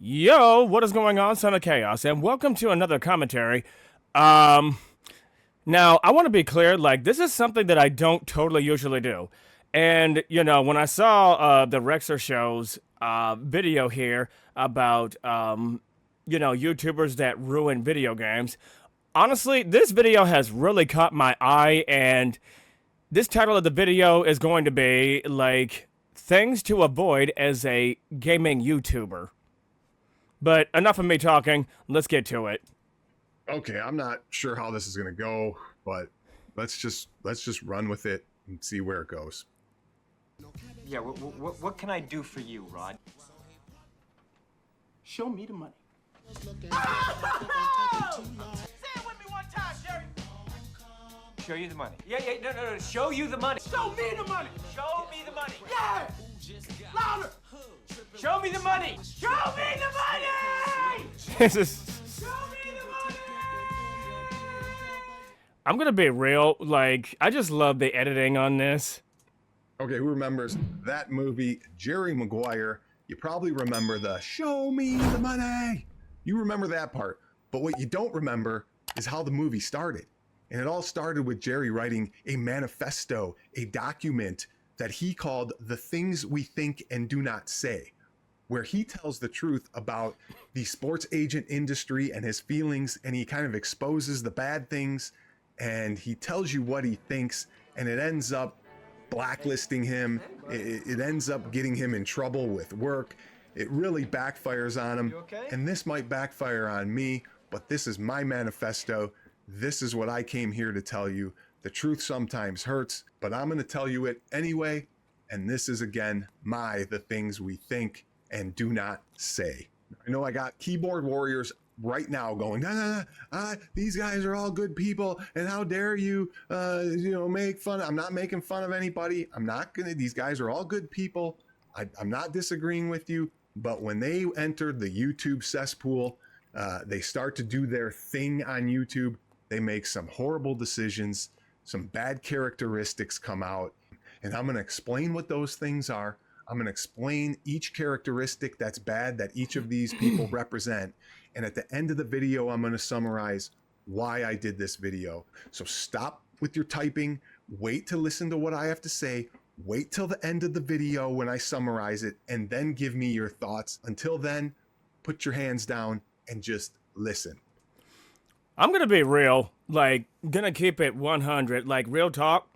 Yo, what is going on, Son of Chaos, and welcome to another commentary. Um, Now, I want to be clear, like, this is something that I don't totally usually do. And, when I saw the Rexershow's video here about, YouTubers that ruin video games, honestly, this video has really caught my eye, and this title of the video is going to be, like, things to avoid as a gaming YouTuber. But enough of me talking, let's get to it. Okay, I'm not sure how this is going to go, but let's just run with it and see where it goes. Yeah, what can I do for you, Rod? Show me the money. Say it with me one time, Jerry. Show you the money. Yeah, no. Show you the money. Show me the money. Show me the money. Yeah! Louder! Show me the money. Show me the money! This is. Show me the money! I'm gonna be real, like, I just love the editing on this. Okay, who remembers that movie, Jerry Maguire? You probably remember the "Show me the money." You remember that part, but what you don't remember is how the movie started. And it all started with Jerry writing a manifesto, a document that he called "The Things We Think and Do Not Say," where he tells the truth about the sports agent industry and his feelings, and he kind of exposes the bad things, and he tells you what he thinks, and it ends up blacklisting him. It ends up getting him in trouble with work. It really backfires on him. You okay? And this might backfire on me, but this is my manifesto. This is what I came here to tell you. The truth sometimes hurts, but I'm going to tell you it anyway. And this is, again, the things we think and do not say. I know I got keyboard warriors right now going, these guys are all good people, and how dare you, make fun. I'm not making fun of anybody. These guys are all good people. I'm not disagreeing with you, but when they entered the YouTube cesspool, they start to do their thing on YouTube. They make some horrible decisions. Some bad characteristics come out, and I'm going to explain what those things are. I'm going to explain each characteristic that's bad that each of these people represent. And at the end of the video, I'm going to summarize why I did this video. So stop with your typing. Wait to listen to what I have to say. Wait till the end of the video when I summarize it, and then give me your thoughts. Until then, put your hands down and just listen. I'm gonna be real, like, gonna keep it 100, like, real talk.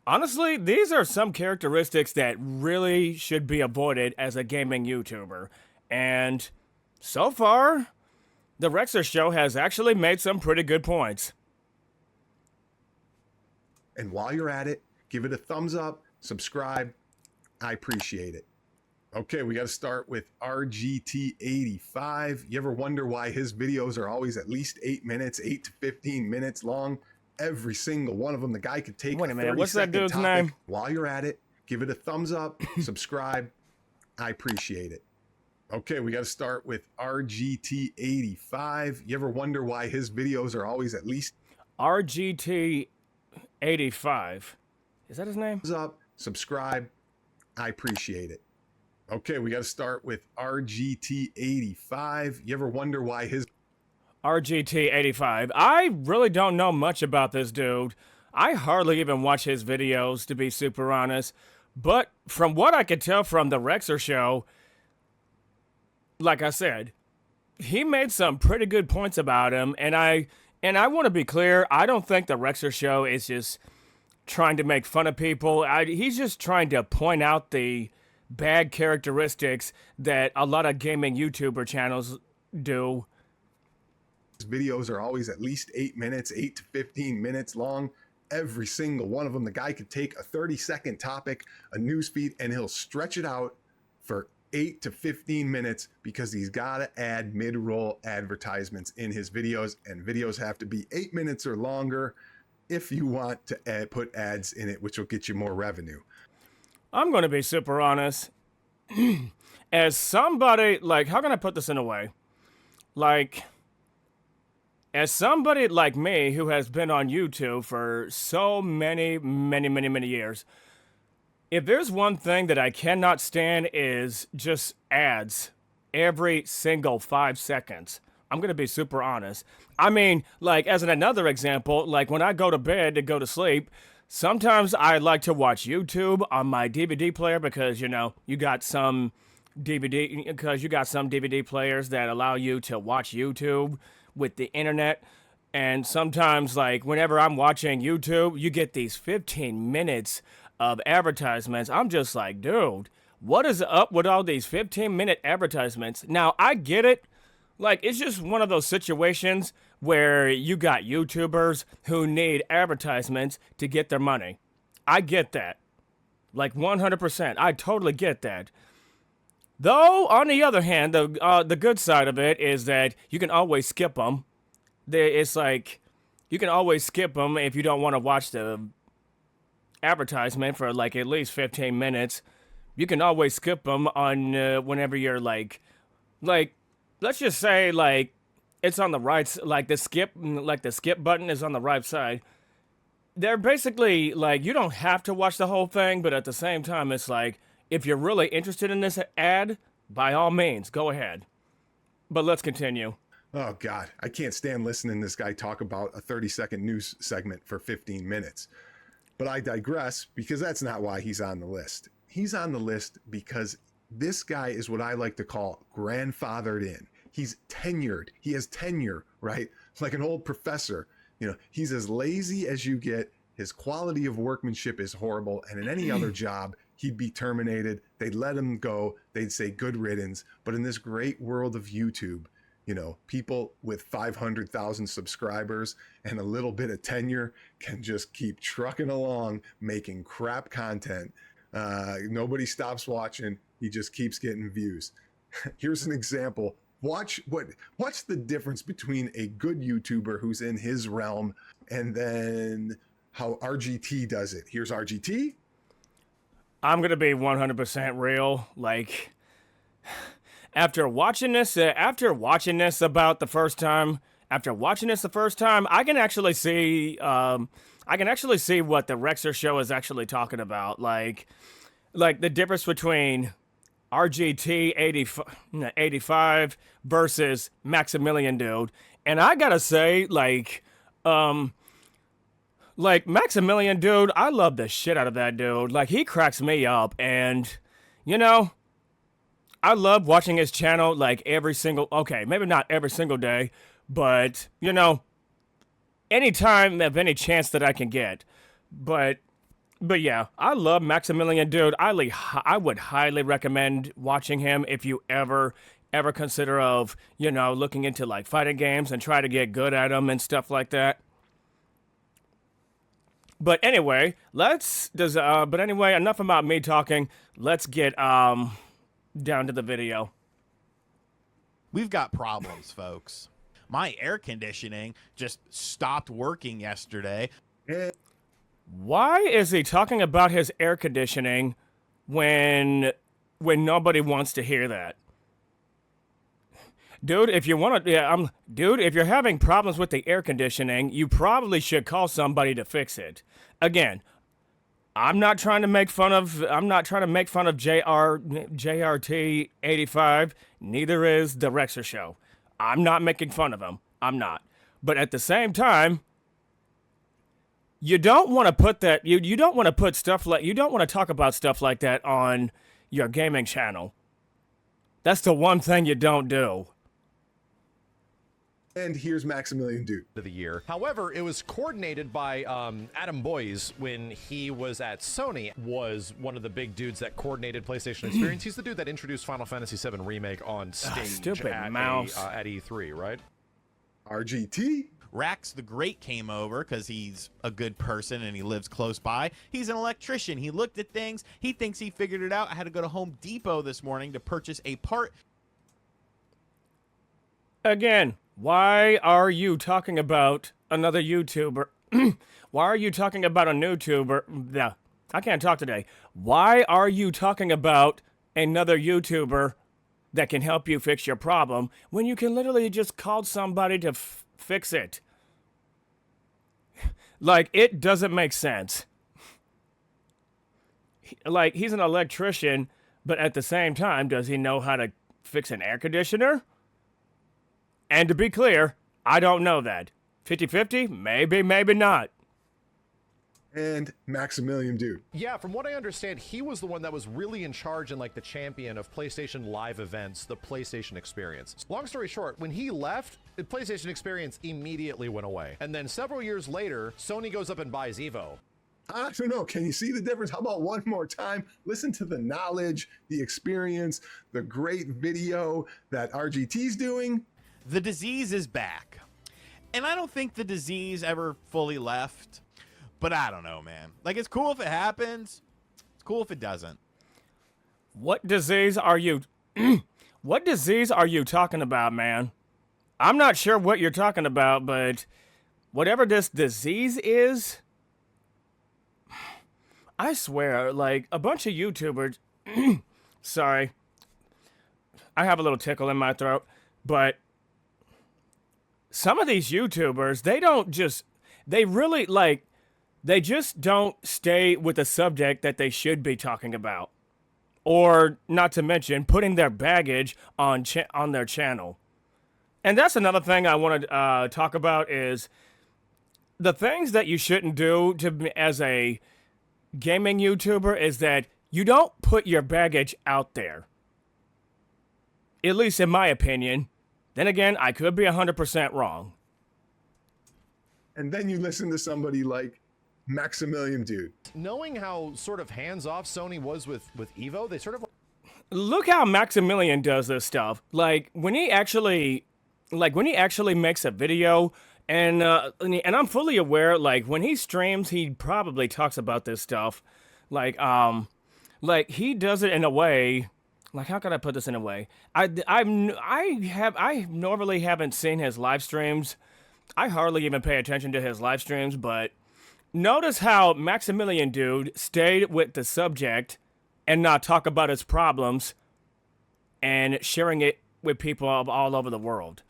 Honestly, these are some characteristics that really should be avoided as a gaming YouTuber. And so far, the Rexer Show has actually made some pretty good points. And while you're at it, give it a thumbs up, subscribe. I appreciate it. Okay, we got to start with RGT85. You ever wonder why his videos are always at least 8 minutes, 8 to 15 minutes long? Every single one of them. The guy could take Wait a minute, what's that dude's name? While you're at it, give it a thumbs up, subscribe. I appreciate it. Okay, we got to start with RGT85. You ever wonder why his videos are always at least RGT85. Is that his name? thumbs up, subscribe. I appreciate it. Okay, we got to start with RGT85. You ever wonder why his RGT85. I really don't know much about this dude. I hardly even watch his videos, to be super honest. But from what I could tell from the Rexer Show, like I said, he made some pretty good points about him. And I want to be clear, I don't think the Rexer Show is just trying to make fun of people. He's just trying to point out the bad characteristics that a lot of gaming YouTuber channels do. videos are always at least 8 minutes, 8 to 15 minutes long. Every single one of them. The guy could take a 30-second topic, a news feed, and he'll stretch it out for 8 to 15 minutes because he's got to add mid-roll advertisements in his videos, and videos have to be 8 minutes or longer if you want to put ads in it, which will get you more revenue. I'm going to be super honest. As somebody, like, how can I put this in a way? Like, as somebody like me who has been on YouTube for so many years, if there's one thing that I cannot stand is just ads every single 5 seconds. I'm going to be super honest. I mean, like, as another example, like when I go to bed to go to sleep, sometimes I like to watch YouTube on my DVD player because, you got some DVD players that allow you to watch YouTube with the internet. And sometimes, like, whenever I'm watching YouTube, you get these 15 minutes of advertisements. I'm just like, dude, what is up with all these 15-minute advertisements? Now, I get it. Like, it's just one of those situations where you got YouTubers who need advertisements to get their money. I get that. Like, 100%. I totally get that. Though, on the other hand, the good side of it is that you can always skip them. It's like, you can always skip them if you don't want to watch the advertisement for, like, at least 15 minutes. You can always skip them on whenever you're, like, let's just say, like, it's on the right, like the skip button is on the right side. They're basically, like, you don't have to watch the whole thing, but at the same time, it's like, if you're really interested in this ad, by all means, go ahead. But let's continue. Oh, God, I can't stand listening to this guy talk about a 30-second news segment for 15 minutes. But I digress, because that's not why he's on the list. He's on the list because this guy is what I like to call grandfathered in. He's tenured. He has tenure, right? Like an old professor. He's as lazy as you get. His quality of workmanship is horrible. And in any other job, he'd be terminated. They'd let him go. They'd say good riddance. But in this great world of YouTube, people with 500,000 subscribers and a little bit of tenure can just keep trucking along, making crap content. Nobody stops watching. He just keeps getting views. Here's an example. Watch the difference between a good YouTuber who's in his realm and then how RGT does it. Here's RGT. I'm going to be 100% real. Like, after watching this about the first time, I can actually see what the Therexershow is actually talking about. Like the difference between RGT 85 versus Maximilian Dude. And I gotta say, like Maximilian Dude, I love the shit out of that dude. Like, he cracks me up, and I love watching his channel, like, maybe not every single day, but anytime of any chance that I can get. But yeah, I love Maximilian Dude. I would highly recommend watching him if you ever consider of, looking into, like, fighting games and try to get good at them and stuff like that. But anyway, enough about me talking. Let's get down to the video. We've got problems, folks. My air conditioning just stopped working yesterday. Why is he talking about his air conditioning when nobody wants to hear that? Dude, if you're having problems with the air conditioning, you probably should call somebody to fix it. Again, I'm not trying to make fun of JRT 85. Neither is the Therexershow. I'm not making fun of him. I'm not. But at the same time, you don't want to put that. You don't want to put stuff like. You don't want to talk about stuff like that on your gaming channel. That's the one thing you don't do. And here's Maximilian Dude. Of the year. However, it was coordinated by Adam Boyes when he was at Sony, was one of the big dudes that coordinated PlayStation Experience. He's the dude that introduced Final Fantasy VII Remake on stage at E3, right? RGT. Rax the Great came over because he's a good person and he lives close by. He's an electrician. He looked at things. He thinks he figured it out. I had to go to Home Depot this morning to purchase a part. Again, why are you talking about another YouTuber? Why are you talking about a YouTuber? Yeah, I can't talk today. Why are you talking about another YouTuber that can help you fix your problem when you can literally just call somebody to fix it? Like, it doesn't make sense. Like, he's an electrician, but at the same time, does he know how to fix an air conditioner? And to be clear, I don't know that. 50-50? Maybe, maybe not. And Maximilian Dude. Yeah, from what I understand, he was the one that was really in charge and like the champion of PlayStation Live events, the PlayStation Experience. Long story short, when he left, the PlayStation Experience immediately went away. And then several years later, Sony goes up and buys Evo. I don't know. Can you see the difference? How about one more time? Listen to the knowledge, the experience, the great video that RGT's doing. The disease is back. And I don't think the disease ever fully left. But I don't know, man. Like, it's cool if it happens. It's cool if it doesn't. What disease are you... what disease are you talking about, man? I'm not sure what you're talking about, but whatever this disease is... I swear, like, a bunch of YouTubers... Sorry. I have a little tickle in my throat. But some of these YouTubers, they don't just... They really, like... They just don't stay with the subject that they should be talking about. Or, not to mention, putting their baggage on their channel. And that's another thing I want to talk about is the things that you shouldn't do as a gaming YouTuber is that you don't put your baggage out there. At least in my opinion. Then again, I could be 100% wrong. And then you listen to somebody like Maximilian Dude. Knowing how sort of hands-off Sony was with Evo, they sort of... Look how Maximilian does this stuff. Like when he actually makes a video, and I'm fully aware. Like when he streams, he probably talks about this stuff. Like he does it in a way. Like how can I put this in a way? I normally haven't seen his live streams. I hardly even pay attention to his live streams, but. Notice how Maximilian Dude stayed with the subject and not talk about his problems and sharing it with people all over the world.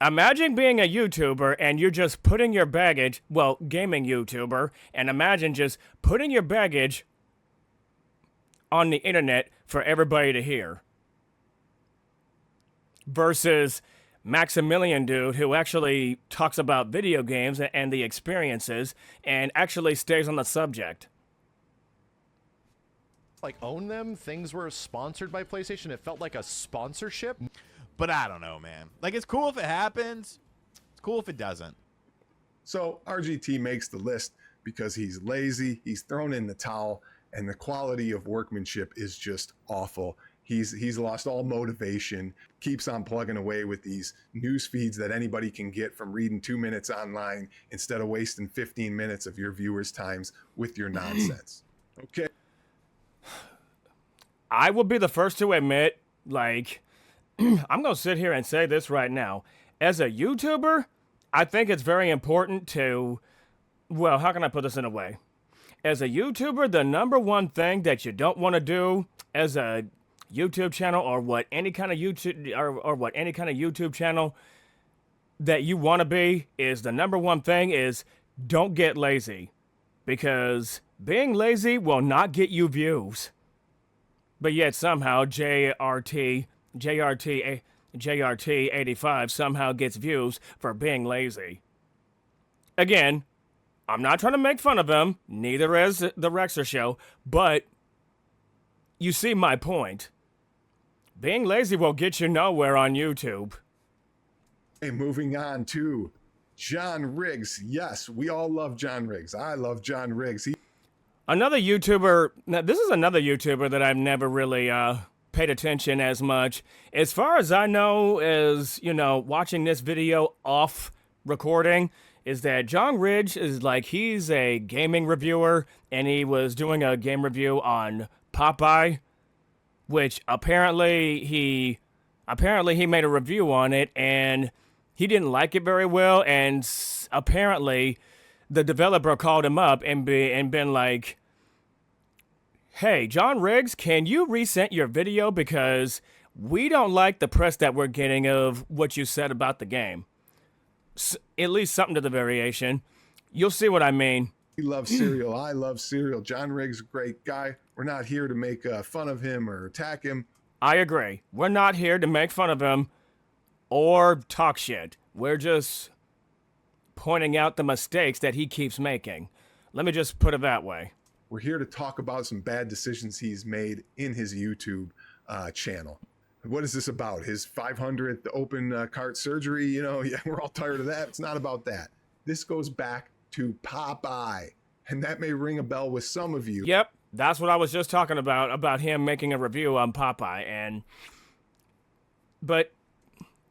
Imagine being a YouTuber and you're just putting your baggage, well, gaming YouTuber, and imagine just putting your baggage on the internet for everybody to hear. Versus Maximilian Dude, who actually talks about video games and the experiences and actually stays on the subject. Like, own them. Things were sponsored by PlayStation. It felt like a sponsorship. But I don't know, man. Like, it's cool if it happens. It's cool if it doesn't. So RGT makes the list because he's lazy, he's thrown in the towel, and the quality of workmanship is just awful. He's lost all motivation, keeps on plugging away with these news feeds that anybody can get from reading 2 minutes online instead of wasting 15 minutes of your viewers' times with your nonsense. Okay. I will be the first to admit, like, I'm going to sit here and say this right now. As a YouTuber, I think it's very important to, well, how can I put this in a way? As a YouTuber, the number one thing that you don't want to do as a YouTube channel or what any kind of YouTube channel that you want to be is the number one thing is don't get lazy, because being lazy will not get you views. But yet somehow JRT 85 somehow gets views for being lazy. Again, I'm not trying to make fun of him, neither is the Therexershow, but you see my point. Being lazy will get you nowhere on YouTube. Hey, moving on to John Riggs. Yes, we all love John Riggs. I love John Riggs. Another YouTuber, now this is another YouTuber that I've never really paid attention as much. As far as I know, as, you know, watching this video off recording, is that John Riggs is like, he's a gaming reviewer, and he was doing a game review on Popeye, which apparently he made a review on it, and he didn't like it very well, and apparently the developer called him up and been like, hey, John Riggs, can you resend your video because we don't like the press that we're getting of what you said about the game. At least something to the variation. You'll see what I mean. He loves cereal. I love cereal. John Riggs, great guy. We're not here to make fun of him or attack him. I agree. We're not here to make fun of him or talk shit. We're just pointing out the mistakes that he keeps making. Let me just put it that way. We're here to talk about some bad decisions he's made in his YouTube channel. What is this about? His 500th open cart surgery? You know, yeah, we're all tired of that. It's not about that. This goes back to Popeye, and that may ring a bell with some of you. Yep, that's what I was just talking about him making a review on Popeye. But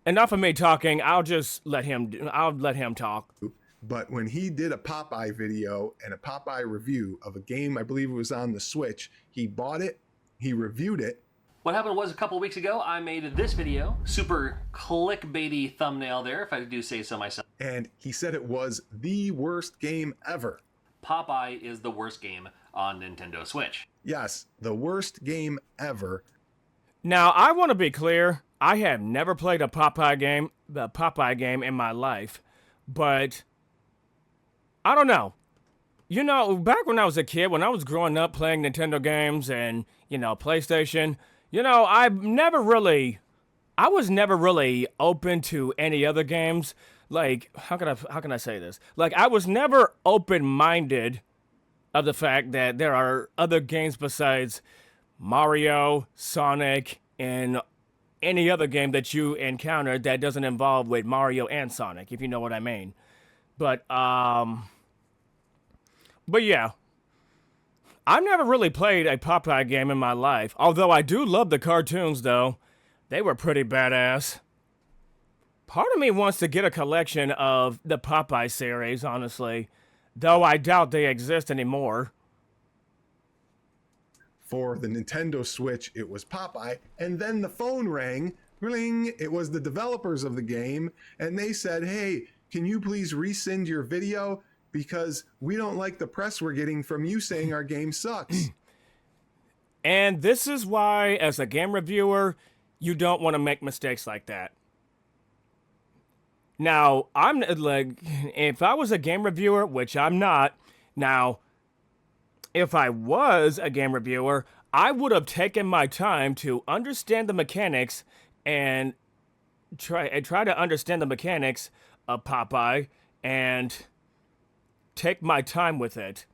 enough of me talking. I'll let him talk. But when he did a Popeye video and a Popeye review of a game, I believe it was on the Switch, he bought it, he reviewed it. What happened was a couple weeks ago, I made this video, super clickbaity thumbnail there, if I do say so myself. And he said it was the worst game ever. Popeye is the worst game on Nintendo Switch. Yes, the worst game ever. Now, I want to be clear. I have never played the Popeye game in my life, but I don't know. You know, back when I was a kid, when I was growing up playing Nintendo games and, you know, PlayStation, you know, I was never really open to any other games. Like, how can I say this? Like, I was never open-minded of the fact that there are other games besides Mario, Sonic, and any other game that you encounter that doesn't involve with Mario and Sonic, if you know what I mean. But yeah, I've never really played a Popeye game in my life. Although I do love the cartoons, though. They were pretty badass. Part of me wants to get a collection of the Popeye series, honestly. Though I doubt they exist anymore. For the Nintendo Switch, it was Popeye. And then the phone rang. Ring. It was the developers of the game. And they said, hey, can you please resend your video? Because we don't like the press we're getting from you saying our game sucks. And this is why, as a game reviewer, you don't want to make mistakes like that. Now, I'm like, if I was a game reviewer, which I'm not, now, if I was a game reviewer, I would have taken my time to understand the mechanics and try to understand the mechanics of Popeye and take my time with it.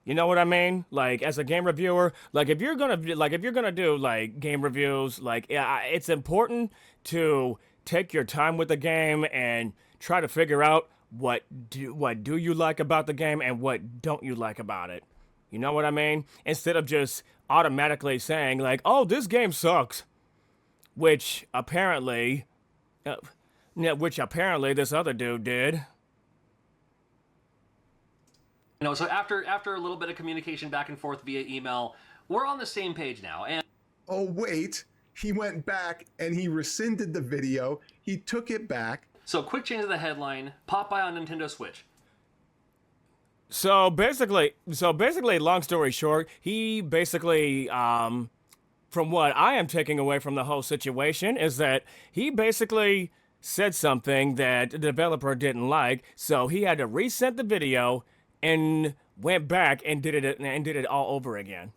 You know what I mean? Like, as a game reviewer, like if you're gonna do like game reviews, like it's important to take your time with the game and try to figure out what do you like about the game and what don't you like about it. You know what I mean? Instead of just automatically saying like, "Oh, this game sucks," which apparently this other dude did. You know, so after a little bit of communication back and forth via email, we're on the same page now. And Oh, wait. He went back and he rescinded the video. He took it back. so quick change of the headline, Popeye on Nintendo Switch. So basically, long story short, he basically, from what I am taking away from the whole situation, is that he basically said something that the developer didn't like, so he had to resend the video and went back and did it all over again.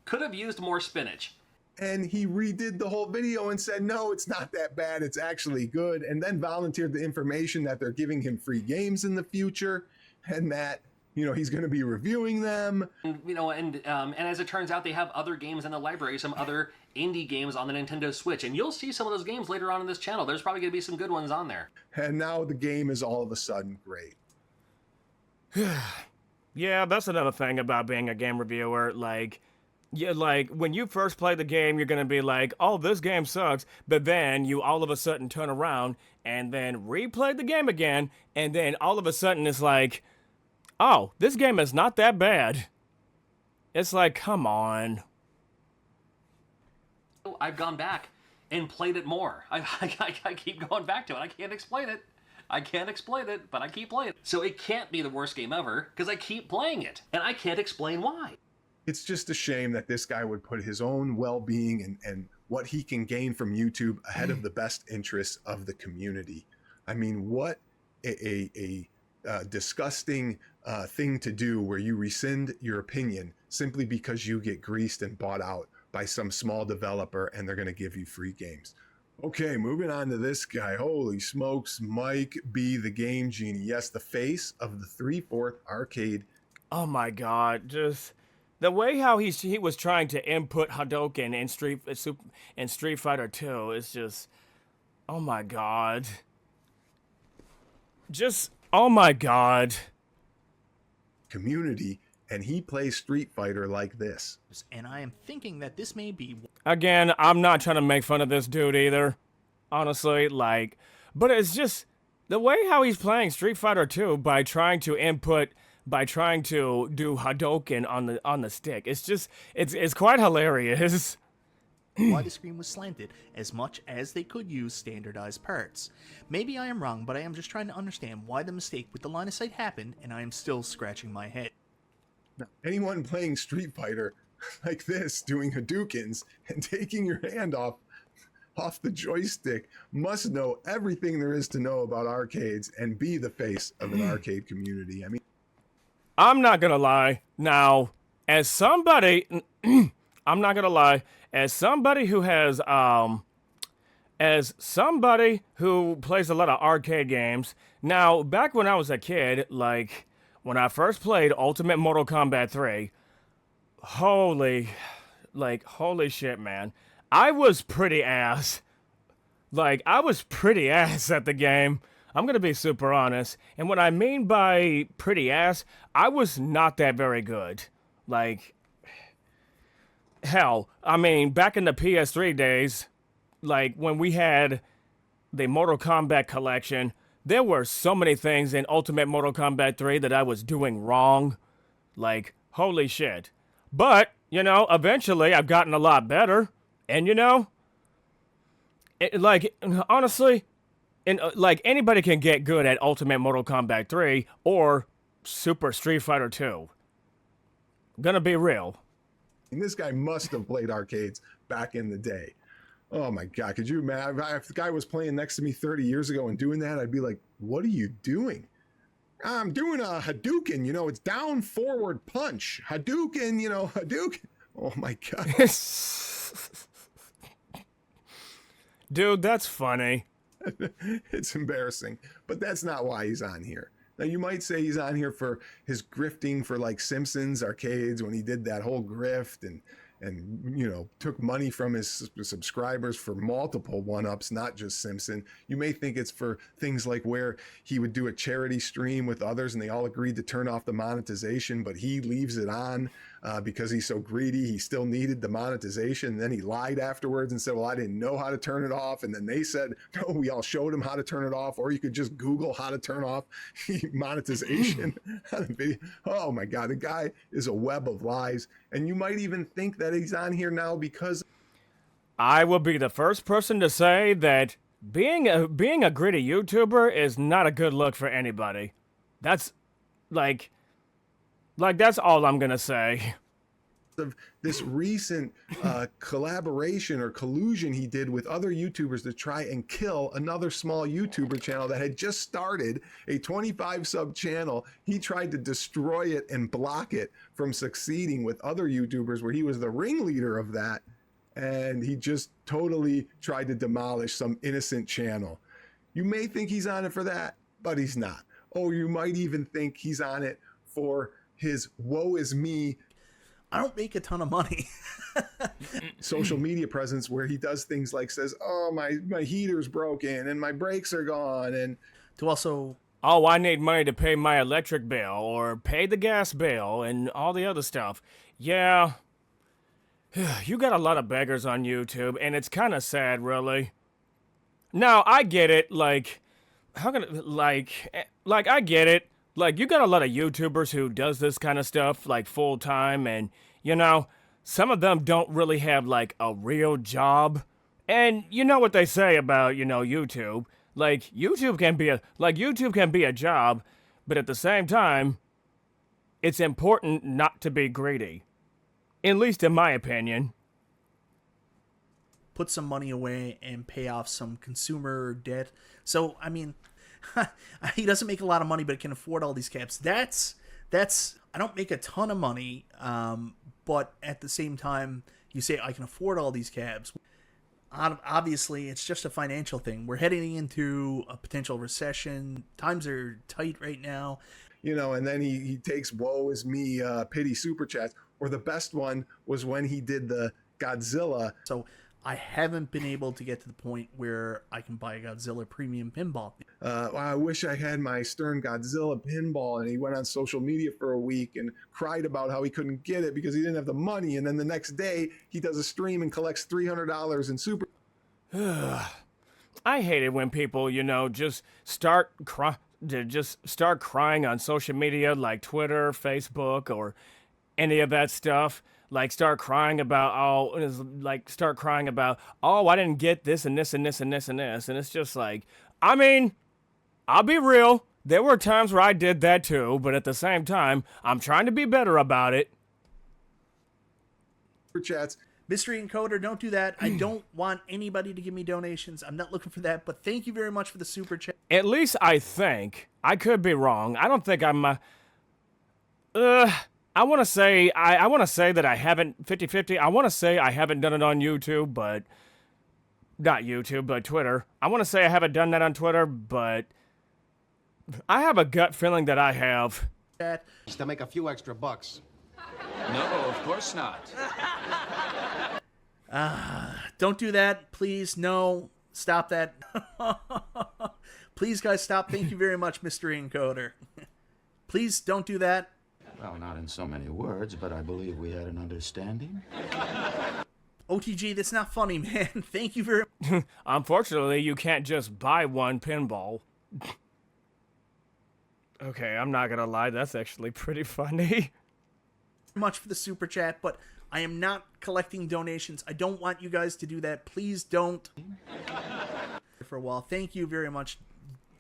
Could have used more spinach. And he redid the whole video and said, no, it's not that bad. It's actually good. And then volunteered the information that they're giving him free games in the future and that, you know, he's going to be reviewing them. And, you know, and as it turns out, they have other games in the library, some other indie games on the Nintendo Switch. And you'll see some of those games later on in this channel. There's probably going to be some good ones on there. And now the game is all of a sudden great. Yeah, that's another thing about being a game reviewer. Like, yeah, like when you first play the game, you're gonna be like, "Oh, this game sucks," but then you all of a sudden turn around and then replay the game again, and then all of a sudden it's like, "Oh, this game is not that bad." It's like, come on. I've gone back and played it more. I keep going back to it. I can't explain it. But I keep playing it. So it can't be the worst game ever because I keep playing it, and I can't explain why. It's just a shame that this guy would put his own well-being and what he can gain from YouTube ahead of the best interests of the community. I mean, what a disgusting thing to do where you rescind your opinion simply because you get greased and bought out by some small developer and they're going to give you free games. Okay, moving on to this guy. Holy smokes, Mike B, the Game Genie. Yes, the face of the 3/4 arcade. Oh my God, just the way how he was trying to input Hadouken in Street Fighter 2 is just, oh my God. Just, oh my God. Community, and he plays Street Fighter like this. And I am thinking that this may be Again, I'm not trying to make fun of this dude either. Honestly, like, but it's just the way how he's playing Street Fighter 2 by trying to do Hadouken on the stick. It's just it's quite hilarious. why the screen was slanted as much as they could use standardized parts. Maybe I am wrong, but I am just trying to understand why the mistake with the line of sight happened, and I am still scratching my head. Now, anyone playing Street Fighter like this, doing Hadoukens and taking your hand off the joystick, must know everything there is to know about arcades and be the face of an arcade community. I mean, I'm not gonna lie. Now, as somebody, I'm not gonna lie. As somebody who has, as somebody who plays a lot of arcade games. Now, back when I was a kid, like when I first played Ultimate Mortal Kombat 3, holy shit, man, I was pretty ass. Like, I was pretty ass at the game. I'm gonna be super honest. And what I mean by pretty ass, I was not that very good. Like, hell, I mean, back in the PS3 days, like when we had the Mortal Kombat collection, there were so many things in Ultimate Mortal Kombat 3 that I was doing wrong. Like, holy shit. But, you know, eventually I've gotten a lot better. And, you know, honestly, like, anybody can get good at Ultimate Mortal Kombat 3 or Super Street Fighter 2. Gonna be real. this guy must have played arcades back in the day. Oh my God, could you imagine if the guy was playing next to me 30 years ago and doing that? I'd be like, what are you doing? I'm doing a Hadouken, you know, it's down forward punch. Hadouken, you know, Hadouken. Oh my God. Dude, that's funny. It's embarrassing, but that's not why he's on here. Now, you might say he's on here for his grifting for like Simpsons arcades when he did that whole grift and you know, took money from his subscribers for multiple one-ups, not just Simpson. You may think it's for things like where he would do a charity stream with others and they all agreed to turn off the monetization, but he leaves it on because he's so greedy. He still needed the monetization. And then he lied afterwards and said, well, I didn't know how to turn it off. And then they said, no, we all showed him how to turn it off, or you could just Google how to turn off monetization on a video. Oh my God, the guy is a web of lies. And you might even think that he's on here now because I will be the first person to say that being a gritty YouTuber is not a good look for anybody. That's like that's all I'm gonna say. of this recent collaboration or collusion he did with other YouTubers to try and kill another small YouTuber channel that had just started, a 25 sub channel. He tried to destroy it and block it from succeeding with other YouTubers where he was the ringleader of that. And he just totally tried to demolish some innocent channel. You may think he's on it for that, but he's not. Oh, you might even think he's on it for his woe is me I don't make a ton of money. social media presence where he does things like says, oh, my heater's broken and my brakes are gone. And To also, Oh, I need money to pay my electric bill or pay the gas bill and all the other stuff. Yeah. You got a lot of beggars on YouTube, and it's kind of sad, really. Now, I get it, like, how can I get it. Like, you got a lot of YouTubers who does this kind of stuff, like, full-time, and, you know, some of them don't really have, like, a real job. And you know what they say about, you know, YouTube. Like, YouTube can be a job, but at the same time, it's important not to be greedy. At least in my opinion. put some money away and pay off some consumer debt. So, I mean, he doesn't make a lot of money, but can afford all these cabs. That's I don't make a ton of money, but at the same time, you say I can afford all these cabs. Obviously, it's just a financial thing. We're heading into a potential recession. Times are tight right now. You know, and then he takes woe is me pity super chats. Or the best one was when he did the Godzilla. So I haven't been able to get to the point where I can buy a Godzilla premium pinball. I wish I had my Stern Godzilla pinball. And he went on social media for a week and cried about how he couldn't get it because he didn't have the money. And then the next day he does a stream and collects $300 in super. I hate it when people, you know, just start crying on social media like Twitter, Facebook, or any of that stuff. Like start crying about I didn't get this and this and this and this and this, and it's just like, I mean, I'll be real. There were times where I did that too, but at the same time, I'm trying to be better about it. Chats. Mystery Encoder, don't do that. I don't want anybody to give me donations. I'm not looking for that, but thank you very much for the super chat. At least I think. I could be wrong. I don't think I'm I want to say that I haven't 50-50. I want to say I haven't done it on YouTube, but not YouTube, but Twitter. I want to say I haven't done that on Twitter, but I have a gut feeling that I have. To make a few extra bucks. No, of course not. Don't do that, please. No, stop that. Please, guys, stop. Thank you very much, Mystery Encoder. Please don't do that. Well, not in so many words, but I believe we had an understanding. OTG, that's not funny, man. Thank you very much. Unfortunately, you can't just buy one pinball. Okay, I'm not gonna lie, that's actually pretty funny. Much for the super chat, but I am not collecting donations. I don't want you guys to do that. Please don't. For a while. Thank you very much.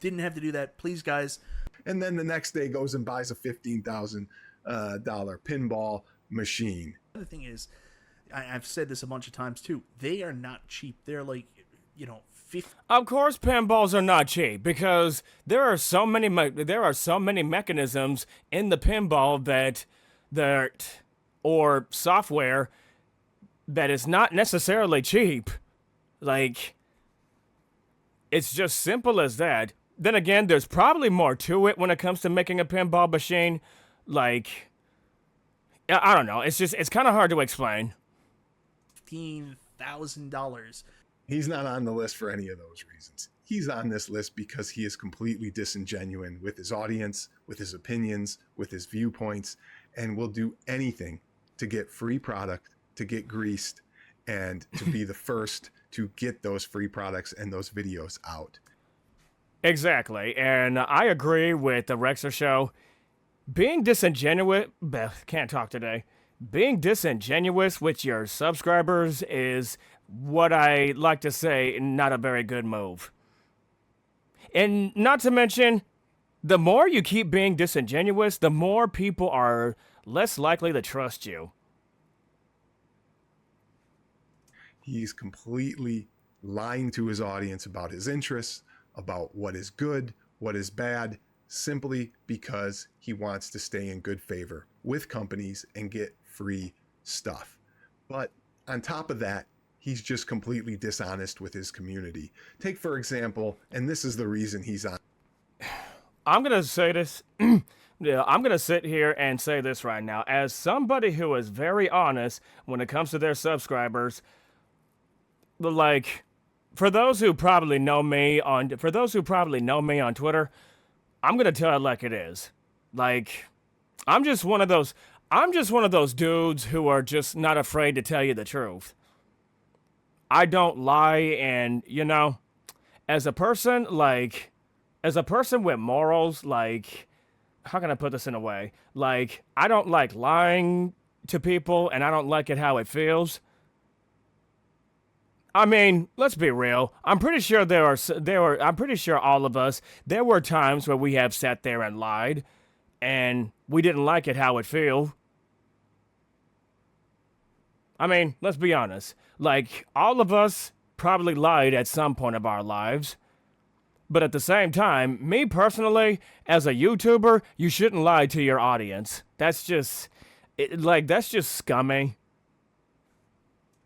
Didn't have to do that. Please, guys. And then the next day goes and buys a $15,000 pinball machine. The thing is, I've said this a bunch of times too. They are not cheap. They're like, you know, 50. Of course, pinballs are not cheap because there are so many mechanisms in the pinball or software that is not necessarily cheap. Like, it's just simple as that. Then again, there's probably more to it when it comes to making a pinball machine. Like, I don't know. It's kind of hard to explain. $15,000. He's not on the list for any of those reasons. He's on this list because he is completely disingenuous with his audience, with his opinions, with his viewpoints, and will do anything to get free product, to get greased, and to be the first to get those free products and those videos out. Exactly, and I agree with the Therexershow. Being disingenuous, can't talk today. Being disingenuous with your subscribers is what I like to say not a very good move. And not to mention, the more you keep being disingenuous, the more people are less likely to trust you. He's completely lying to his audience about his interests, about what is good, what is bad, simply because he wants to stay in good favor with companies and get free stuff. But on top of that, he's just completely dishonest with his community. Take, for example, and this is the reason he's on. I'm going to say this. Yeah, I'm going to sit here and say this right now. As somebody who is very honest when it comes to their subscribers, like, for those who probably know me on Twitter, I'm going to tell it like it is. Like, I'm just one of those dudes who are just not afraid to tell you the truth. I don't lie, and, you know, as a person with morals, like, how can I put this in a way? Like, I don't like lying to people, and I don't like it how it feels. I mean, let's be real. I'm pretty sure all of us, there were times where we have sat there and lied, and we didn't like it how it feel. I mean, let's be honest. Like, all of us probably lied at some point of our lives. But at the same time, me personally, as a YouTuber, you shouldn't lie to your audience. That's just, that's just scummy.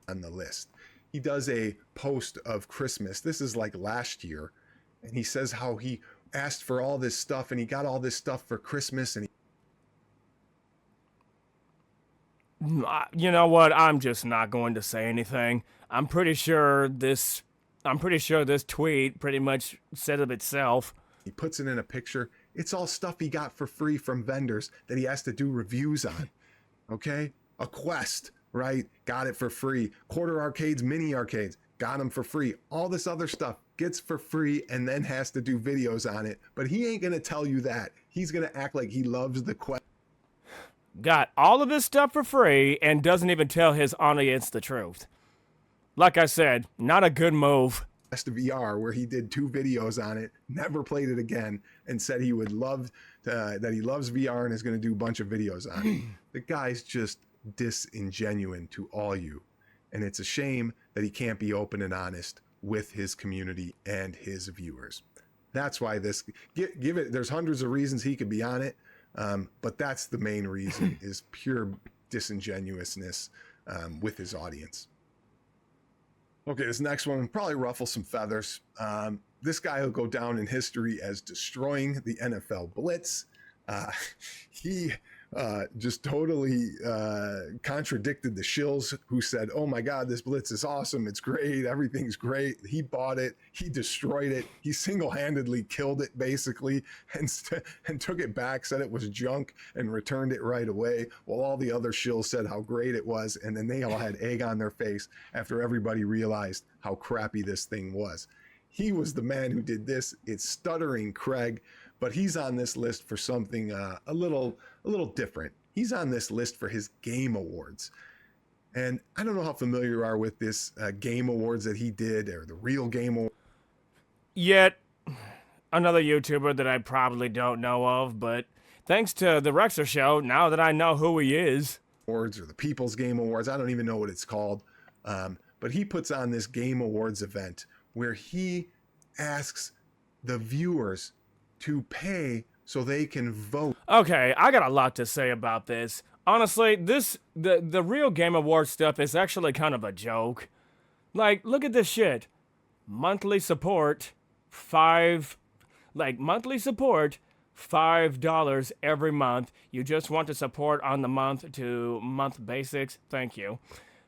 On the list. He does a post of Christmas. This is like last year. And he says how he asked for all this stuff and he got all this stuff for Christmas. And You know what? I'm just not going to say anything. I'm pretty sure this tweet pretty much said it itself. he puts it in a picture. It's all stuff he got for free from vendors that he has to do reviews on. Okay? A Quest, right? Got it for free. Quarter arcades, mini arcades, got them for free. All this other stuff gets for free and then has to do videos on it. But he ain't going to tell you that. He's going to act like he loves the Quest. Got all of this stuff for free and doesn't even tell his audience the truth. Like I said, not a good move. VR, where he did 2 videos on it, never played it again, and said he would love that he loves VR and is going to do a bunch of videos on it. The guy's just disingenuine to all you, and it's a shame that he can't be open and honest with his community and his viewers. That's why this give it. There's hundreds of reasons he could be on it, but that's the main reason is pure disingenuousness with his audience. Okay, this next one will probably ruffle some feathers. This guy will go down in history as destroying the NFL blitz. He just totally contradicted the shills who said, oh my God, this blitz is awesome. It's great. Everything's great. He bought it. He destroyed it. He single-handedly killed it, basically, and took it back, said it was junk, and returned it right away, while all the other shills said how great it was, and then they all had egg on their face after everybody realized how crappy this thing was. He was the man who did this. It's Stuttering Craig, but he's on this list for something a little different. He's on this list for his Game Awards. And I don't know how familiar you are with this Game Awards that he did, or the real Game Awards. Yet another YouTuber that I probably don't know of, but thanks to the Therexershow, now that I know who he is. Awards, or the People's Game Awards, I don't even know what it's called. But he puts on this Game Awards event where he asks the viewers to pay so they can vote. Okay, I got a lot to say about this. Honestly, the real Game Awards stuff is actually kind of a joke. Like, look at this shit. Monthly support, monthly support, $5 every month. You just want to support on the month to month basics. Thank you.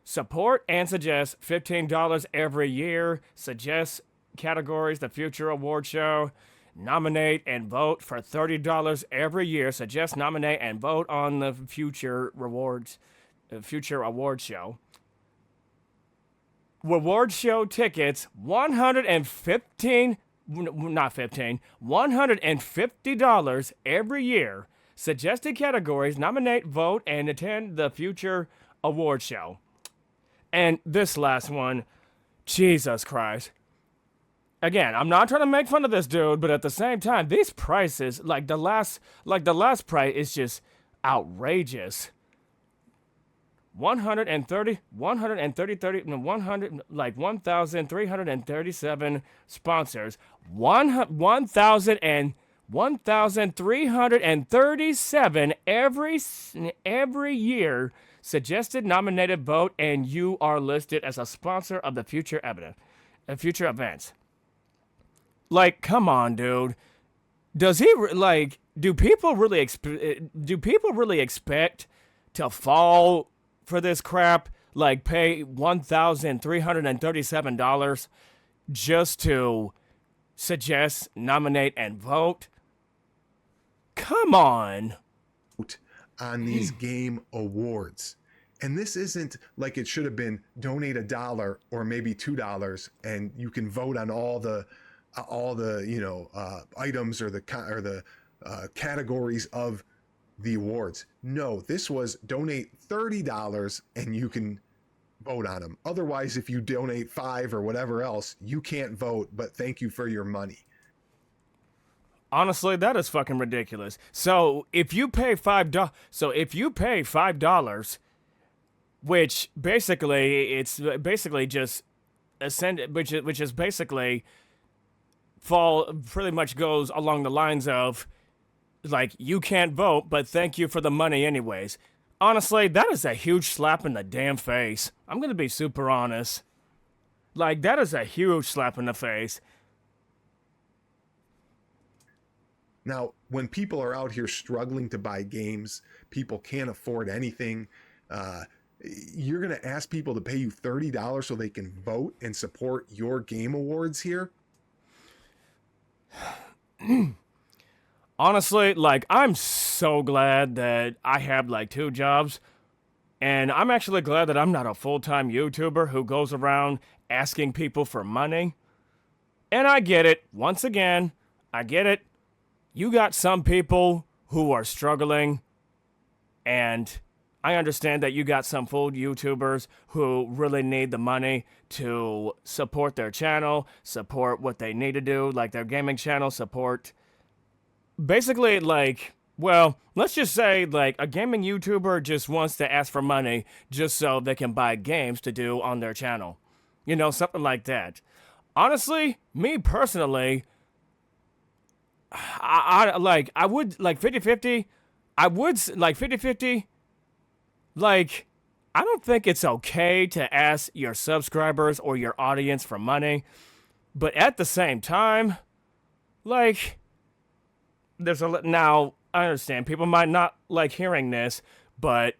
Support and suggest $15 every year. Suggest categories, the Future Award Show. Nominate and vote for $30 every year. Suggest, nominate, and vote on the Future Award Show. Reward show tickets, $150 every year. Suggested categories, nominate, vote, and attend the Future Award Show. And this last one, Jesus Christ. Again, I'm not trying to make fun of this dude, but at the same time, these prices, like the last price is just outrageous. 1,337 sponsors. 1,337 every year. Suggested, nominated, vote, and you are listed as a sponsor of the future events. Like, come on, dude. Does he do people really expect to fall for this crap? Like, pay $1,337 just to suggest, nominate, and vote? Come on. On these Game Awards. And this isn't like it should have been donate $1 or maybe $2 and you can vote on all the items or the categories of the awards. No, this was donate $30 and you can vote on them. Otherwise, if you donate $5 or whatever else, you can't vote, but thank you for your money. Honestly, that is fucking ridiculous. So if you pay $5, which basically it's basically just which is basically pretty much goes along the lines of, like, you can't vote, but thank you for the money anyways. Honestly, that is a huge slap in the damn face. I'm gonna be super honest. Like, that is a huge slap in the face. Now, when people are out here struggling to buy games, people can't afford anything. You're going to ask people to pay you $30 so they can vote and support your game awards here? Honestly, like, I'm so glad that I have, like, 2 jobs. And I'm actually glad that I'm not a full-time YouTuber who goes around asking people for money. And I get it. Once again, I get it. You got some people who are struggling, and I understand that you got some full YouTubers who really need the money to support their channel, support what they need to do, like their gaming channel, support. Basically, like, well, let's just say, like, a gaming YouTuber just wants to ask for money just so they can buy games to do on their channel. You know, something like that. Honestly, me personally, I would, like, 50-50. I would, like, 50-50. Like, I don't think it's okay to ask your subscribers or your audience for money. But at the same time, like, now, I understand people might not like hearing this, but,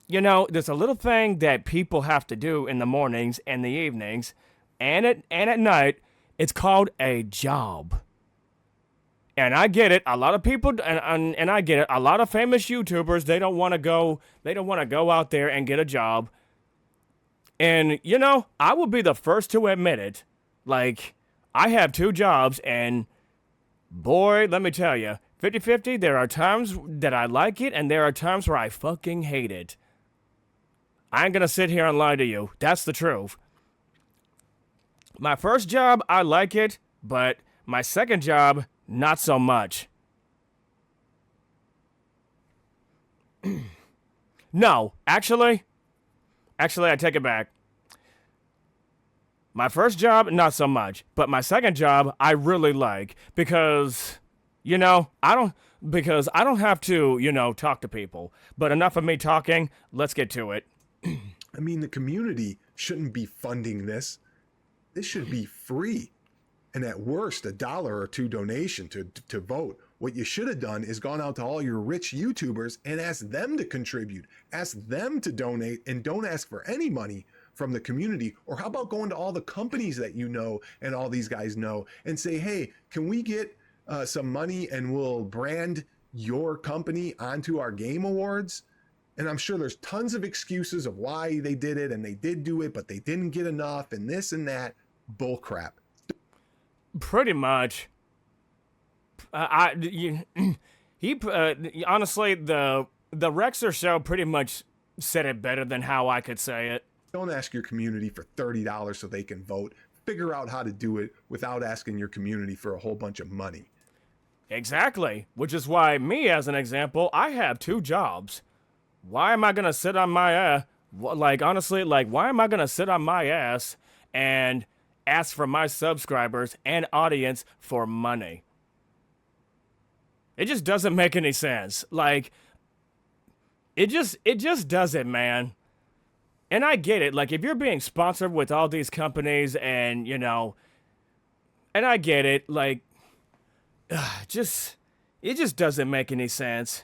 you know, there's a little thing that people have to do in the mornings and the evenings and at night. It's called a job. And I get it. A lot of people, and I get it. A lot of famous YouTubers, they don't want to go out there and get a job. And, you know, I will be the first to admit it. Like, I have 2 jobs, and boy, let me tell you, 50-50, there are times that I like it, and there are times where I fucking hate it. I ain't gonna sit here and lie to you. That's the truth. My first job, I like it, but my second job, not so much. No, actually, I take it back. My first job, not so much. But my second job, I really like. Because, you know, I don't have to, you know, talk to people. But enough of me talking, let's get to it. I mean, the community shouldn't be funding this. This should be free. And at worst, $1 or $2 donation to vote. What you should have done is gone out to all your rich YouTubers and asked them to contribute. Ask them to donate, and don't ask for any money from the community. Or how about going to all the companies that you know and all these guys know and say, hey, can we get some money and we'll brand your company onto our game awards? And I'm sure there's tons of excuses of why they did it, and they did do it, but they didn't get enough, and this and that. Bullcrap. Pretty much. Honestly, the Therexershow pretty much said it better than how I could say it. Don't ask your community for $30 so they can vote. Figure out how to do it without asking your community for a whole bunch of money. Exactly. Which is why me, as an example, I have 2 jobs. Why am I gonna sit on my ass? Like, honestly, like, why am I gonna sit on my ass and ask for my subscribers and audience for money? It just doesn't make any sense. Like, it just doesn't, man. And I get it. Like, if you're being sponsored with all these companies and, you know, and I get it, like, it just doesn't make any sense.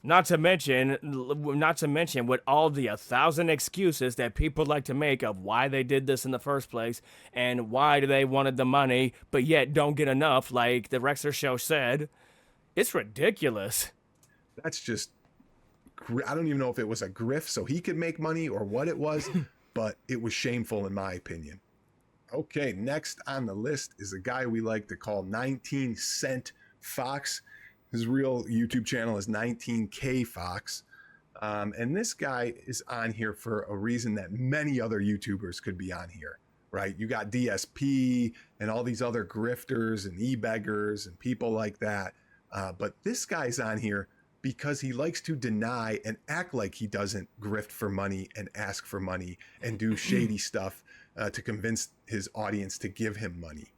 Not to mention with all the 1,000 excuses that people like to make of why they did this in the first place and why they wanted the money, but yet don't get enough, like the Therexershow said. It's ridiculous. That's just, I don't even know if it was a grift so he could make money or what it was, but it was shameful in my opinion. Okay, next on the list is a guy we like to call 19 Cent Fox. His real YouTube channel is 19K Fox. And this guy is on here for a reason that many other YouTubers could be on here, right? You got DSP and all these other grifters and e-beggars and people like that. But this guy's on here because he likes to deny and act like he doesn't grift for money and ask for money and do shady stuff to convince his audience to give him money.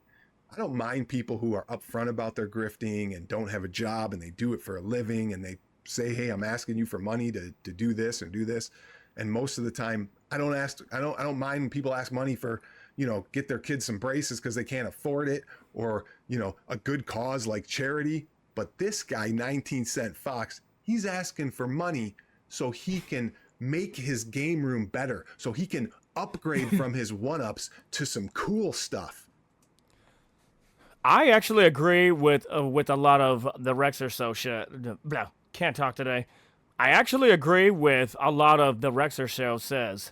I don't mind people who are upfront about their grifting and don't have a job and they do it for a living and they say, hey, I'm asking you for money to do this and do this. And most of the time I don't mind when people ask money for, get their kids some braces because they can't afford it, or, a good cause like charity. But this guy, 19 Cent Fox, he's asking for money so he can make his game room better, so he can upgrade from his one-ups to some cool stuff. I actually agree with a lot of the Therexershow shit. Blah, can't talk today. I actually agree with a lot of the Therexershow says.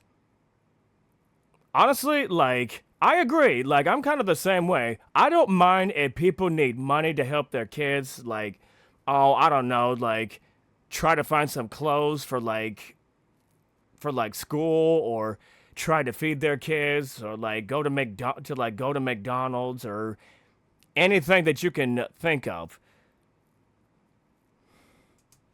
Honestly, like, I agree. Like, I'm kind of the same way. I don't mind if people need money to help their kids. Like, oh, I don't know, like, try to find some clothes for school, or try to feed their kids, or like go to McDonald's, or anything that you can think of.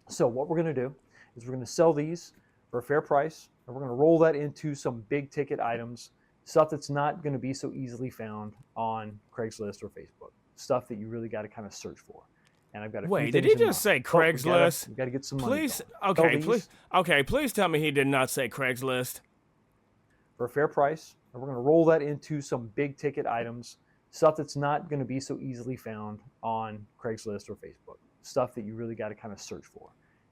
So what we're going to do is we're going to sell these for a fair price, and we're going to roll that into some big ticket items, stuff that's not going to be so easily found on Craigslist or Facebook, stuff that you really got to kind of search for. And I've got a few Wait, did things he in just mind. say Craigslist? We got to get some money. Please, going. please tell me he did not say Craigslist. For a fair price, and we're going to roll that into some big ticket items, stuff that's not going to be so easily found on Craigslist or Facebook, stuff that you really got to kind of search for.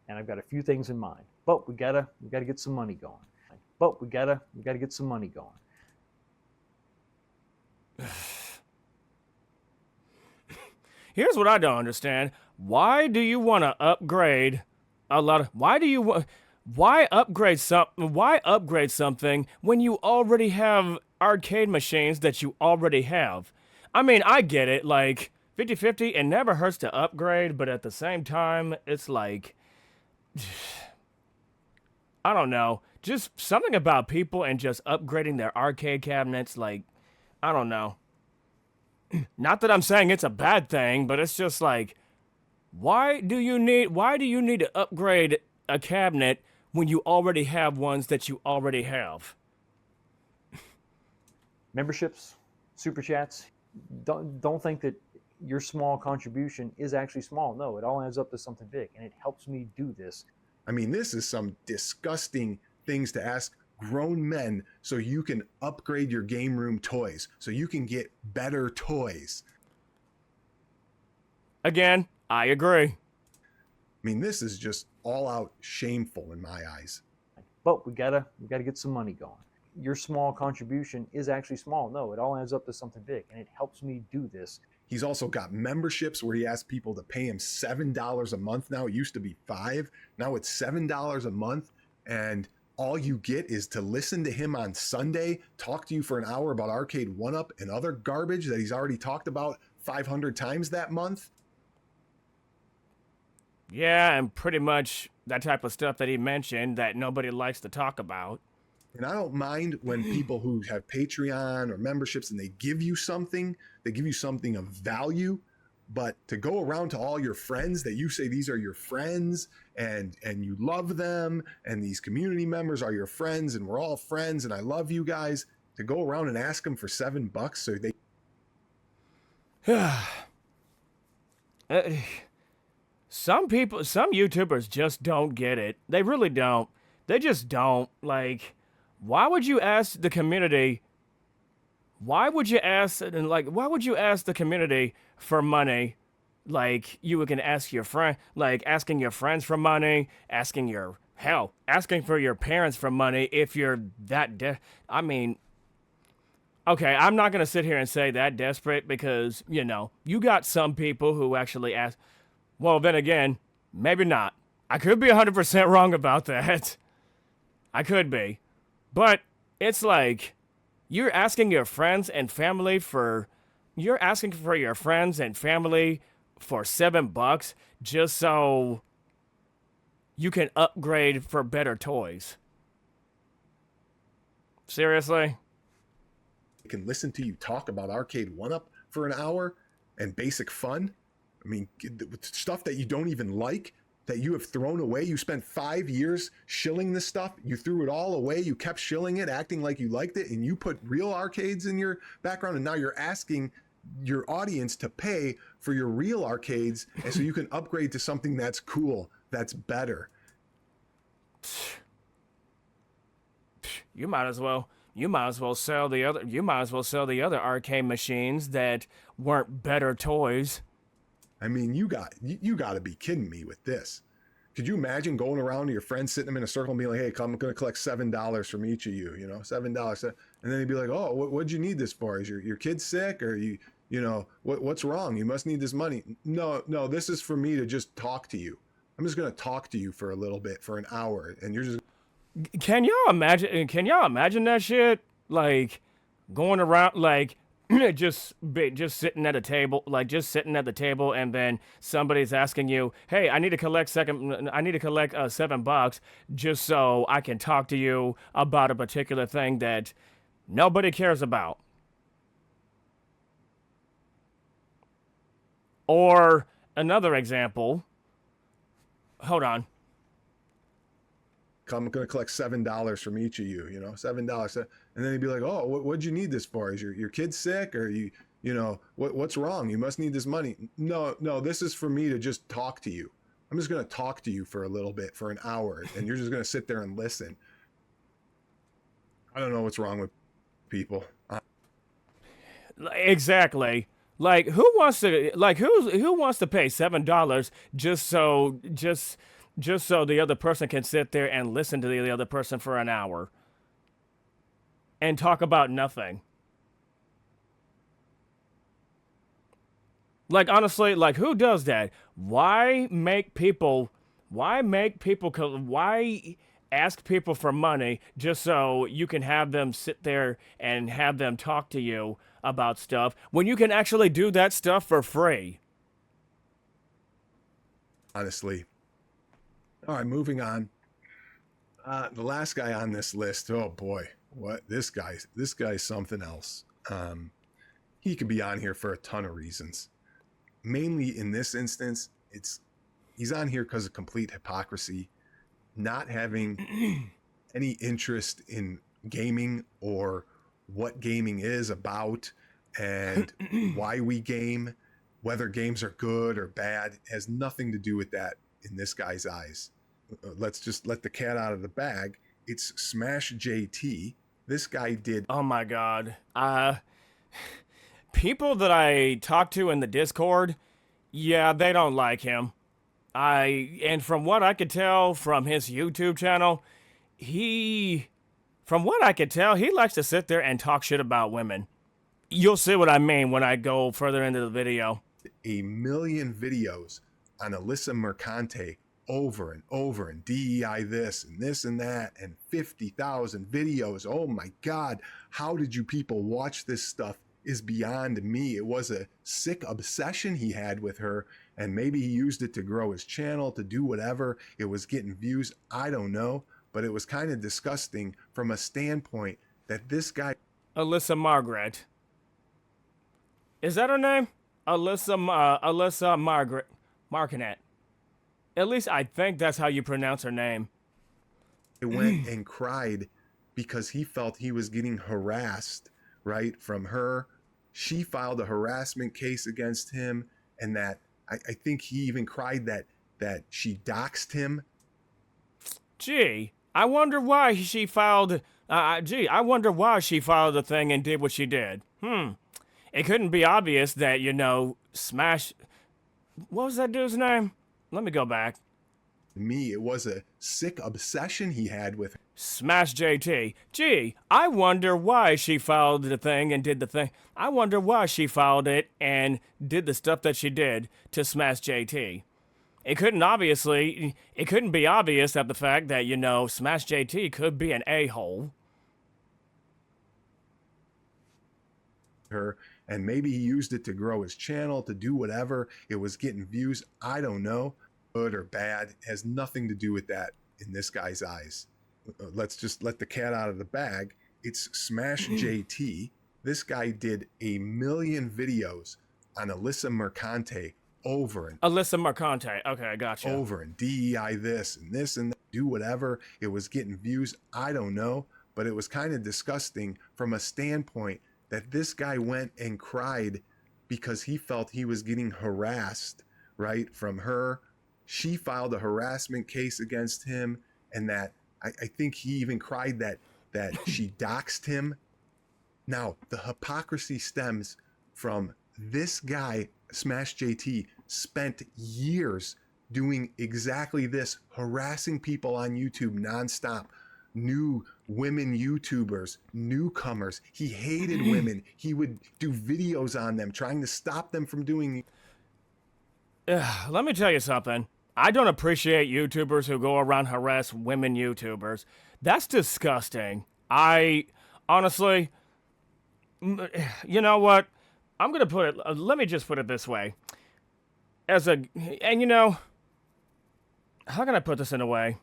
And I've got a few things in mind, but we gotta get some money going. But we gotta get some money going. Here's what I don't understand. Why do you want to upgrade a lot of... Why upgrade something when you already have arcade machines that you already have? I mean, I get it. Like, 50-50, it never hurts to upgrade, but at the same time, it's like... I don't know. Just something about people and just upgrading their arcade cabinets, like, I don't know. Not that I'm saying it's a bad thing, but it's just like, why do you need to upgrade a cabinet when you already have ones that you already have? Memberships, super chats. Don't think that your small contribution is actually small. No, it all adds up to something big, and it helps me do this. I mean, this is some disgusting things to ask grown men so you can upgrade your game room toys, so you can get better toys. Again, I agree. I mean, this is just all out shameful in my eyes. But we gotta get some money going. Your small contribution is actually small. No, it all adds up to something big, and it helps me do this. He's also got memberships where he asks people to pay him $7 a month now. It used to be $5. Now it's $7 a month. And all you get is to listen to him on Sunday, talk to you for an hour about Arcade 1-Up and other garbage that he's already talked about 500 times that month. Yeah, and pretty much that type of stuff that he mentioned that nobody likes to talk about. And I don't mind when people who have Patreon or memberships and they give you something of value, but to go around to all your friends that you say these are your friends and you love them and these community members are your friends and we're all friends and I love you guys, to go around and ask them for $7 so they... Some YouTubers just don't get it. They really don't. They just don't. Like, why would you ask the community? Why would you ask the community for money? Like, you can ask your friend, like asking your friends for money, asking for your parents for money if you're that I mean, okay, I'm not going to sit here and say that desperate because, you got some people who actually ask. Well, then again, maybe not. I could be 100% wrong about that. I could be. But it's like, you're asking your friends and family for $7 just so you can upgrade for better toys. Seriously? They can listen to you talk about Arcade 1-Up for an hour and basic fun. I mean, stuff that you don't even like, that you have thrown away. You spent 5 years shilling this stuff. You threw it all away. You kept shilling it, acting like you liked it, and you put real arcades in your background, and now you're asking your audience to pay for your real arcades, and so you can upgrade to something that's cool, that's better. You might as well sell the other arcade machines that weren't better toys. I mean, you got to be kidding me with this. Could you imagine going around to your friends, sitting them in a circle and being like, hey, I'm going to collect $7 from each of you, you know, $7. And then they'd be like, oh, what'd you need this for? Is your kid sick? Or you know, what's wrong? You must need this money. No, this is for me to just talk to you. I'm just going to talk to you for a little bit, for an hour. And you're just... Can y'all imagine that shit? Like, going around, like, just sitting at a table, like just sitting at the table, and then somebody's asking you, "Hey, I need to collect $7 just so I can talk to you about a particular thing that nobody cares about." Or another example. Hold on. I'm going to collect $7 from each of you, you know, $7. And then he'd be like, oh, what'd you need this for? Is your kid sick? Or you know, what's wrong? You must need this money. No, this is for me to just talk to you. I'm just going to talk to you for a little bit, for an hour. And you're just going to sit there and listen. I don't know what's wrong with people. Exactly. Like, who wants to pay $7 just so the other person can sit there and listen to the other person for an hour and talk about nothing? Like, honestly, like, who does that? Why ask people for money just so you can have them sit there and have them talk to you about stuff when you can actually do that stuff for free? Honestly. All right, moving on. The last guy on this list, oh boy, what this guy's something else. He could be on here for a ton of reasons. Mainly in this instance, he's on here because of complete hypocrisy, not having any interest in gaming or what gaming is about and why we game, whether games are good or bad. It has nothing to do with that in this guy's eyes. Let's just let the cat out of the bag. It's Smash JT. This guy did... Oh my god. People that I talk to in the Discord, yeah, they don't like him. And from what I could tell from his YouTube channel, he likes to sit there and talk shit about women. You'll see what I mean when I go further into the video. A million videos on Alyssa Mercante over and over, and DEI this and that, and 50,000 videos. Oh my God, how did you people watch this stuff is beyond me. It was a sick obsession he had with her, and maybe he used it to grow his channel, to do whatever. It was getting views, I don't know, but it was kind of disgusting from a standpoint that this guy... Alyssa Margaret. Is that her name? Alyssa Margaret Martinet. At least I think that's how you pronounce her name. He went and cried because he felt he was getting harassed, right, from her. She filed a harassment case against him, and that I think he even cried that she doxed him. Gee, I wonder why she filed. I wonder why she filed the thing and did what she did. It couldn't be obvious that, you know, Smash. What was that dude's name? Let me go back. Me, it was a sick obsession he had with her. Smash JT. Gee, I wonder why she filed the thing and did the thing. I wonder why she filed it and did the stuff that she did to Smash JT. It couldn't be obvious that the fact that, you know, Smash JT could be an a-hole. Her, and maybe he used it to grow his channel, to do whatever. It was getting views, I don't know. Good or bad, it has nothing to do with that in this guy's eyes. Let's just let the cat out of the bag. It's Smash JT. This guy did a million videos on Alyssa Mercante over and... Alyssa Mercante, okay, I gotcha. Over and DEI this and that, do whatever. It was getting views, I don't know, but it was kind of disgusting from a standpoint that this guy went and cried because he felt he was getting harassed, right, from her. She filed a harassment case against him, and that I think he even cried that she doxed him. Now, the hypocrisy stems from this guy, Smash JT, spent years doing exactly this, harassing people on YouTube nonstop. New women YouTubers, newcomers. He hated women. He would do videos on them, trying to stop them from doing. Let me tell you something. I don't appreciate YouTubers who go around harass women YouTubers. That's disgusting. I honestly, you know what? I'm gonna put it. Let me just put it this way. How can I put this in a way?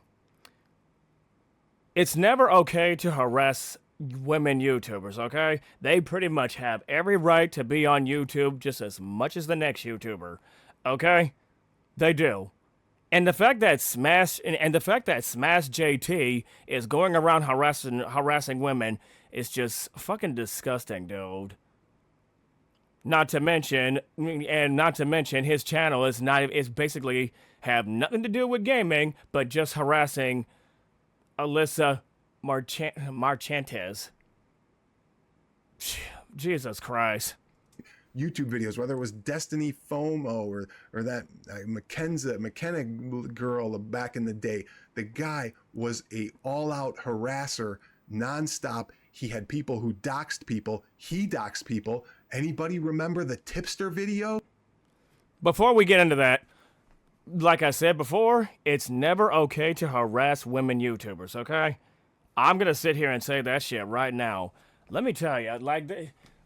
It's never okay to harass women YouTubers, okay? They pretty much have every right to be on YouTube just as much as the next YouTuber, okay? They do. And the fact that Smash JT is going around harassing women is just fucking disgusting, dude. Not to mention his channel is basically have nothing to do with gaming, but just harassing Alyssa Marchantes. Jesus Christ. YouTube videos, whether it was Destiny FOMO or that McKenna girl back in the day. The guy was a all-out harasser, nonstop. He had people who doxed people. He doxed people. Anybody remember the tipster video? Before we get into that, like I said before, it's never okay to harass women YouTubers, okay? I'm going to sit here and say that shit right now. Let me tell you,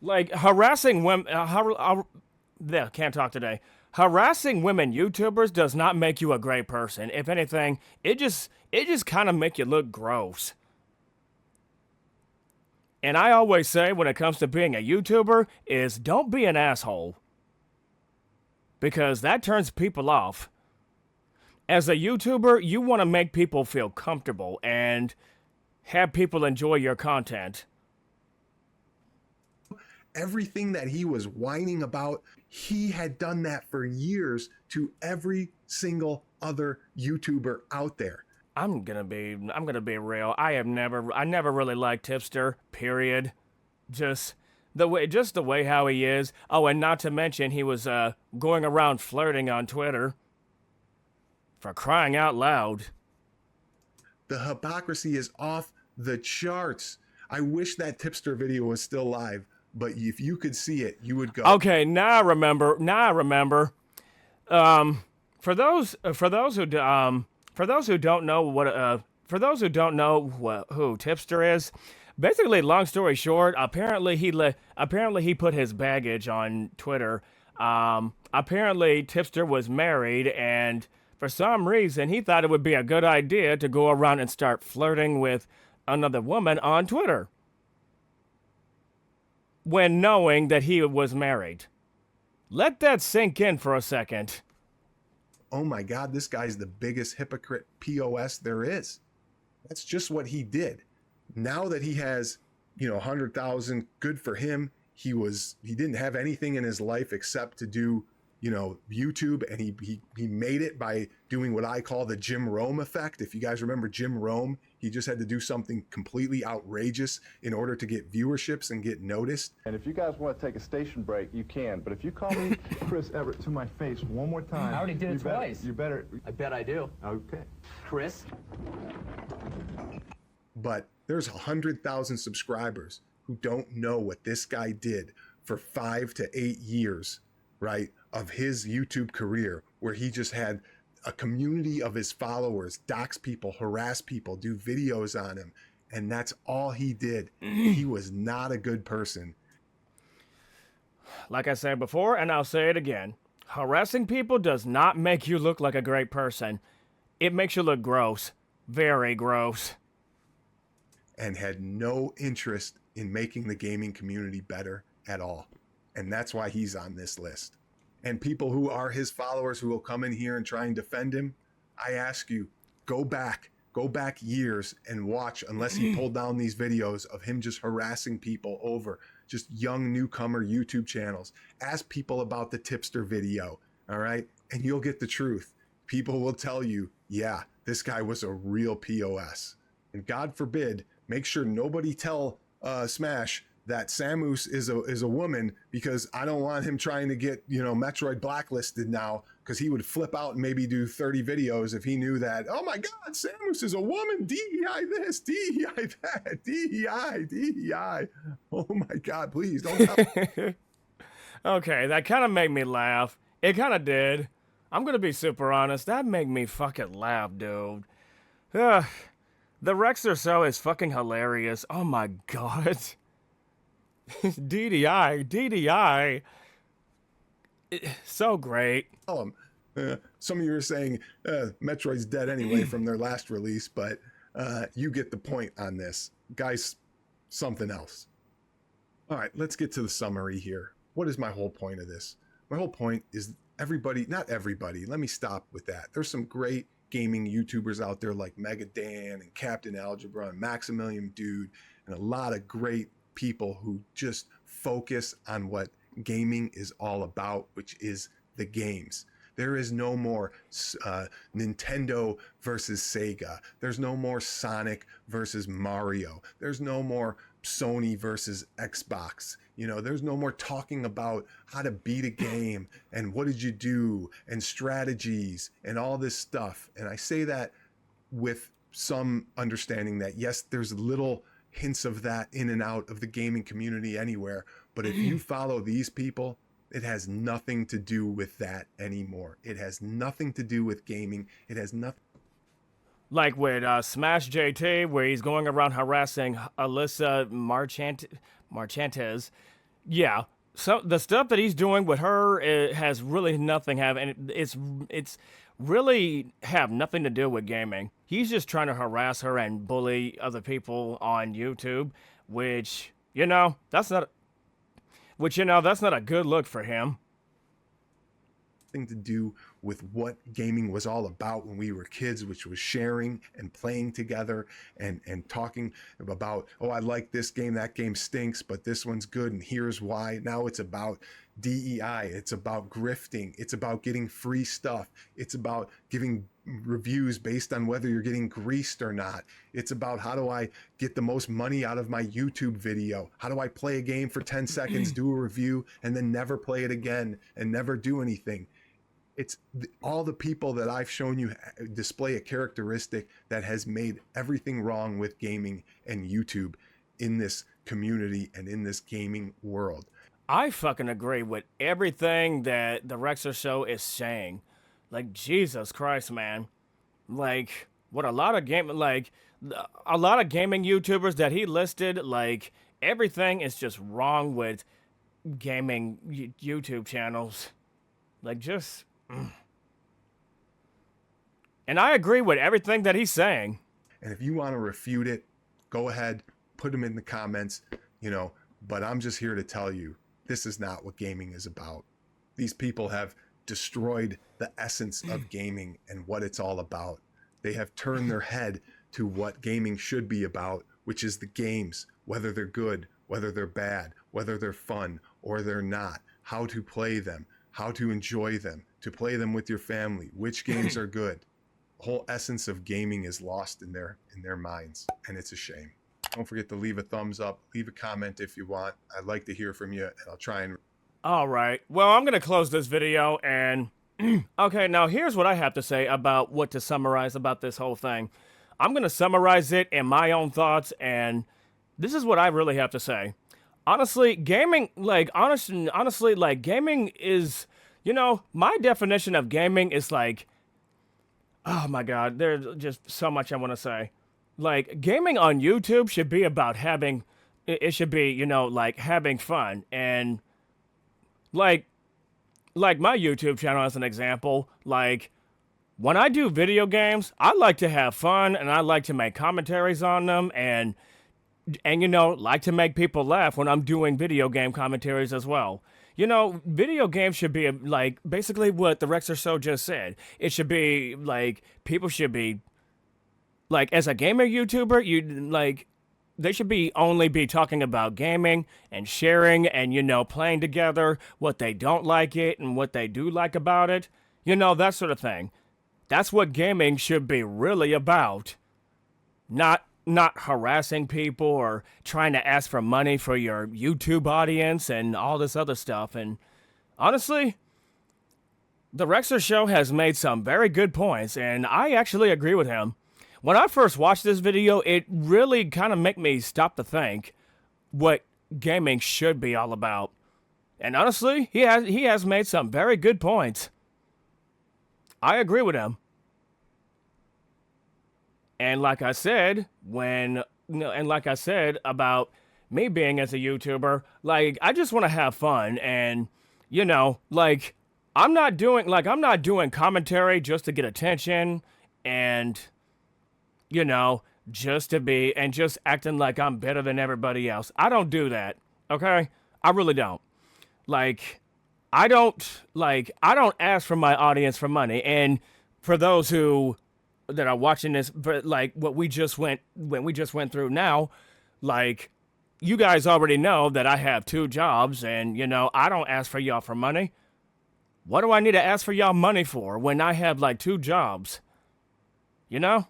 like harassing women, can't talk today. Harassing women YouTubers does not make you a great person. If anything, it just kind of make you look gross. And I always say when it comes to being a YouTuber is don't be an asshole. Because that turns people off. As a YouTuber, you want to make people feel comfortable and have people enjoy your content. Everything that he was whining about, he had done that for years to every single other YouTuber out there. I'm gonna be real. I never really liked Tipster, period. Just the way how he is. Oh, and not to mention he was going around flirting on Twitter. For crying out loud. The hypocrisy is off the charts. I wish that Tipster video was still live, but if you could see it, you would go. Okay, now I remember. For those who don't know who Tipster is, basically, long story short, apparently he put his baggage on Twitter. Apparently Tipster was married, and for some reason he thought it would be a good idea to go around and start flirting with another woman on Twitter, when knowing that he was married. Let that sink in for a second. Oh my God, this guy's the biggest hypocrite POS there is. That's just what he did. Now that he has, 100,000, good for him. He didn't have anything in his life except to do, YouTube, and he made it by doing what I call the Jim Rome effect. If you guys remember Jim Rome, he just had to do something completely outrageous in order to get viewerships and get noticed. And if you guys want to take a station break, you can. But if you call me Chris Everett to my face one more time, I already did it twice. You better. I bet I do. Okay. Chris? But there's 100,000 subscribers who don't know what this guy did for 5 to 8 years, right, of his YouTube career, where he just had a community of his followers, dox people, harass people, do videos on him. And that's all he did. He was not a good person. Like I said before, and I'll say it again, harassing people does not make you look like a great person. It makes you look gross. Very gross. And had no interest in making the gaming community better at all. And that's why he's on this list. And people who are his followers who will come in here and try and defend him, I ask you, go back years and watch, unless he pulled down these videos of him just harassing people over just young newcomer YouTube channels. Ask people about the tipster video, all right? And you'll get the truth. People will tell you, yeah, this guy was a real POS. And God forbid, make sure nobody tell Smash that Samus is a woman, because I don't want him trying to get, Metroid blacklisted now, because he would flip out and maybe do 30 videos if he knew that, oh my God, Samus is a woman, DEI this, DEI that, DEI, DEI. Oh my God, please don't tell. Okay, that kind of made me laugh. It kind of did. I'm going to be super honest. That made me fucking laugh, dude. The Therexershow is fucking hilarious. Oh my God. DDI. So great. Some of you are saying Metroid's dead anyway from their last release, but you get the point on this. Guys, something else. All right, let's get to the summary here. What is my whole point of this? My whole point is not everybody, let me stop with that. There's some great gaming YouTubers out there like Mega Dan and Captain Algebra and Maximilian Dude, and a lot of great people who just focus on what gaming is all about, which is the games. There is no more Nintendo versus Sega. There's no more Sonic versus Mario. There's no more Sony versus Xbox. There's no more talking about how to beat a game and what did you do and strategies and all this stuff. And I say that with some understanding that, yes, there's little hints of that in and out of the gaming community anywhere. But if you follow these people, it has nothing to do with that anymore. It has nothing to do with gaming. It has nothing. Like with Smash JT, where he's going around harassing Alyssa Marchantes. Yeah, so the stuff that he's doing with her has really nothing it's really have nothing to do with gaming. He's just trying to harass her and bully other people on YouTube, which that's not a good look for him. Thing to do with what gaming was all about when we were kids, which was sharing and playing together and talking about, oh, I like this game, that game stinks, but this one's good and here's why. Now it's about DEI, it's about grifting, it's about getting free stuff, it's about giving reviews based on whether you're getting greased or not. It's about, how do I get the most money out of my YouTube video? How do I play a game for 10 seconds, do a review, and then never play it again and never do anything? It's all the people that I've shown you display a characteristic that has made everything wrong with gaming and YouTube in this community and in this gaming world. I fucking agree with everything that the Therexershow is saying. Like, Jesus Christ, man. Like, what a lot of gaming YouTubers that he listed, like, everything is just wrong with gaming YouTube channels. Like, just... And I agree with everything that he's saying. And if you want to refute it, go ahead, put them in the comments, but I'm just here to tell you, this is not what gaming is about. These people have destroyed the essence of gaming and what it's all about. They have turned their head to what gaming should be about, which is the games, whether they're good, whether they're bad, whether they're fun or they're not, how to play them, how to enjoy them, to play them with your family, which games are good. The whole essence of gaming is lost in their minds, and it's a shame. Don't forget to leave a thumbs up, leave a comment if you want. I'd like to hear from you, and I'll try and... All right. Well, I'm going to close this video, and... Okay, now here's what I have to say about what to summarize about this whole thing. I'm going to summarize it in my own thoughts, and this is what I really have to say. Honestly, gaming, honestly, gaming is... my definition of gaming is like... Oh my God, there's just so much I want to say. Like, gaming on YouTube should be about having... It should be, having fun. And, like my YouTube channel as an example, when I do video games, I like to have fun, and I like to make commentaries on them, and like to make people laugh when I'm doing video game commentaries as well. Video games should be, basically what the Therexershow just said. It should be, people should be, as a gamer YouTuber, only be talking about gaming and sharing and, you know, playing together, what they don't like it and what they do like about it. You know, that sort of thing. That's what gaming should be really about. Not harassing people or trying to ask for money for your YouTube audience and all this other stuff. And honestly, the Therexershow has made some very good points, and I actually agree with him. When I first watched this video, it really kind of made me stop to think what gaming should be all about. And honestly, he has made some very good points. I agree with him. And like I said, about me being as a YouTuber, like, I just want to have fun. And, you know, like, I'm not doing commentary just to get attention and, you know, just acting like I'm better than everybody else. I don't do that. Okay? I really don't. Like, I don't ask from my audience for money. And for those that are watching this, but like when we just went through now, like, you guys already know that I have 2 jobs, and, you know, I don't ask for y'all for money. What do I need to ask for y'all money for when I have like 2 jobs? You know?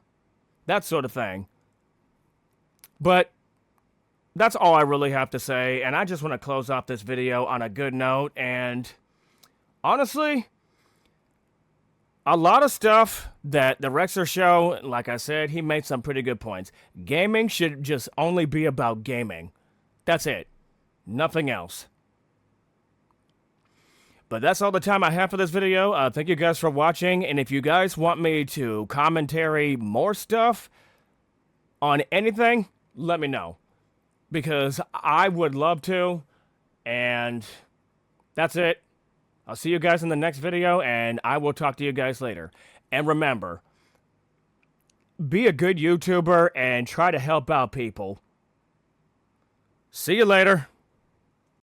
That sort of thing. But that's all I really have to say, and I just want to close off this video on a good note. And honestly, a lot of stuff that the Therexershow, like I said, he made some pretty good points. Gaming should just only be about gaming. That's it. Nothing else. But that's all the time I have for this video. Thank you guys for watching. And if you guys want me to commentary more stuff on anything, let me know. Because I would love to. And that's it. I'll see you guys in the next video, and I will talk to you guys later. And remember, be a good YouTuber and try to help out people. See you later.